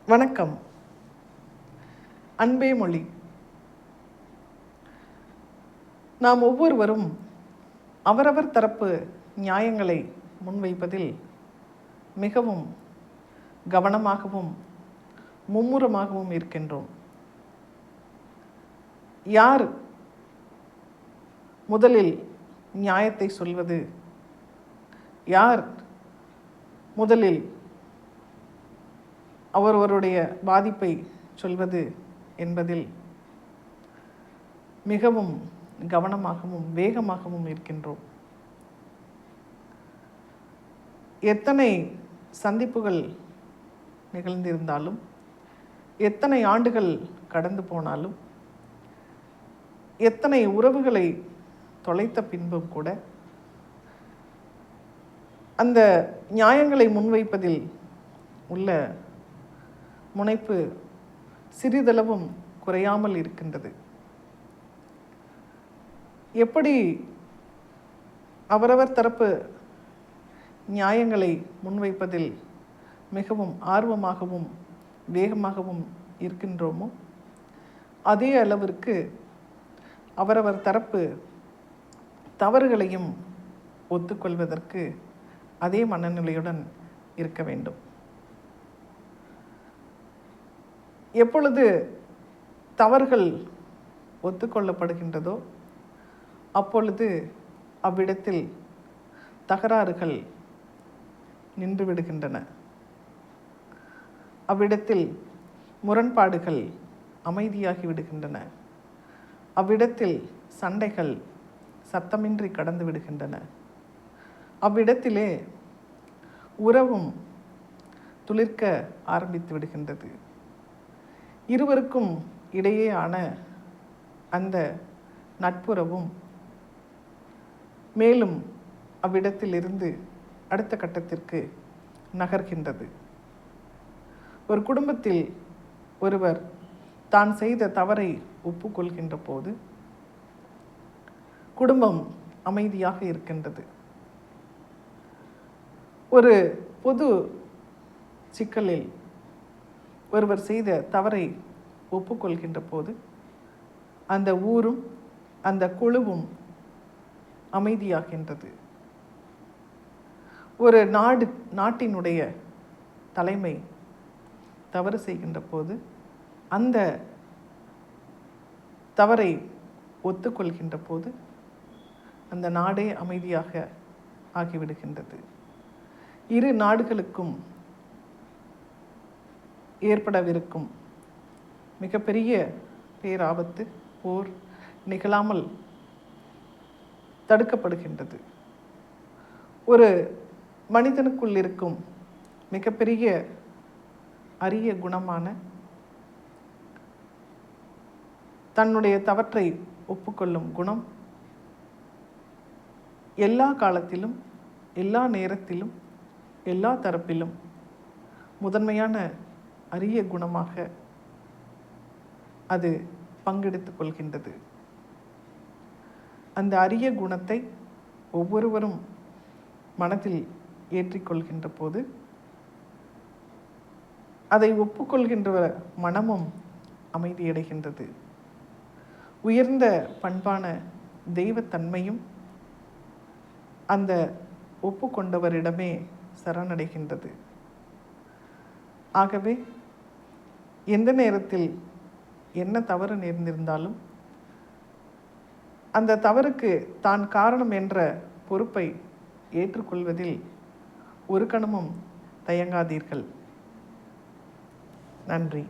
வணக்கம். அன்பே மொழி. நாம் ஒவ்வொருவரும் அவரவர் தரப்பு நியாயங்களை முன்வைப்பதில் மிகவும் கவனமாகவும் மும்முரமாகவும் இருக்கின்றோம். யார் முதலில் நியாயத்தை சொல்வது, யார் முதலில் அவரவருடைய பாதிப்பை சொல்வது என்பதில் மிகவும் கவனமாகவும் வேகமாகவும் இருக்கின்றோம். எத்தனை சந்திப்புகள் நிகழ்ந்திருந்தாலும், எத்தனை ஆண்டுகள் கடந்து போனாலும், எத்தனை உறவுகளை தொலைத்த பின்பும் கூட அந்த நியாயங்களை முன்வைப்பதில் உள்ள முனைப்பு சிறிதளவும் குறையாமல் இருக்கின்றது. எப்படி அவரவர் தரப்பு நியாயங்களை முன்வைப்பதில் மிகவும் ஆர்வமாகவும் வேகமாகவும் இருக்கின்றோமோ, அதே அளவிற்கு அவரவர் தரப்பு தவறுகளையும் ஒத்துக்கொள்வதற்கு அதே மனநிலையுடன் இருக்க வேண்டும். எப்பொழுது தவறுகள் ஒத்துக்கொள்ளப்படுகின்றதோ அப்பொழுது அவ்விடத்தில் தகராறுகள் நின்று விடுகின்றன. அவ்விடத்தில் முரண்பாடுகள் அமைதியாகி விடுகின்றன. அவ்விடத்தில் சண்டைகள் சத்தமின்றி கடந்து விடுகின்றன. அவ்விடத்திலே உறவும் துளிர்க்க ஆரம்பித்து விடுகின்றது. இருவருக்கும் இடையேயான அந்த நட்புறவும் மேலும் அவ்விடத்திலிருந்து அடுத்த கட்டத்திற்கு நகர்கின்றது. ஒரு குடும்பத்தில் ஒருவர் தான் செய்த தவறை ஒப்புக்கொள்கின்ற போது குடும்பம் அமைதியாக இருக்கின்றது. ஒரு பொது சிக்கலில் ஒருவர் செய்த தவறை ஒப்புக்கொள்கின்ற போது அந்த ஊரும் அந்த குழுவும் அமைதியாகின்றது. ஒரு நாட்டினுடைய தலைமை தவறு செய்கின்ற போது அந்த தவறை ஒத்துக்கொள்கின்ற போது அந்த நாடே அமைதியாக ஆகிவிடுகின்றது. இரு நாடுகளுக்கும் ஏற்படவிருக்கும் மிகப்பெரிய பேராபத்து, போர் நிகழாமல் தடுக்கப்படுகின்றது. ஒரு மனிதனுக்குள் இருக்கும் மிகப்பெரிய அரிய குணமான தன்னுடைய தவற்றை ஒப்புக்கொள்ளும் குணம் எல்லா காலத்திலும், எல்லா நேரத்திலும், எல்லா தரப்பிலும் முதன்மையான அரிய குணமாக அது பங்கெடுத்து கொள்கின்றது. அந்த அரிய குணத்தை ஒவ்வொருவரும் மனதில் ஏற்றிக்கொள்கின்ற போது அதை ஒப்புக்கொள்கின்ற மனமும் அமைதியடைகின்றது. உயர்ந்த பண்பான தெய்வத்தன்மையும் அந்த ஒப்புக்கொண்டவரிடமே சரணடைகின்றது. ஆகவே எந்த நேரத்தில் என்ன தவறு நேர்ந்திருந்தாலும் அந்த தவறுக்கு தான் காரணம் என்ற பொறுப்பை ஏற்றுக்கொள்வதில் ஒரு கணமும் தயங்காதீர்கள். நன்றி.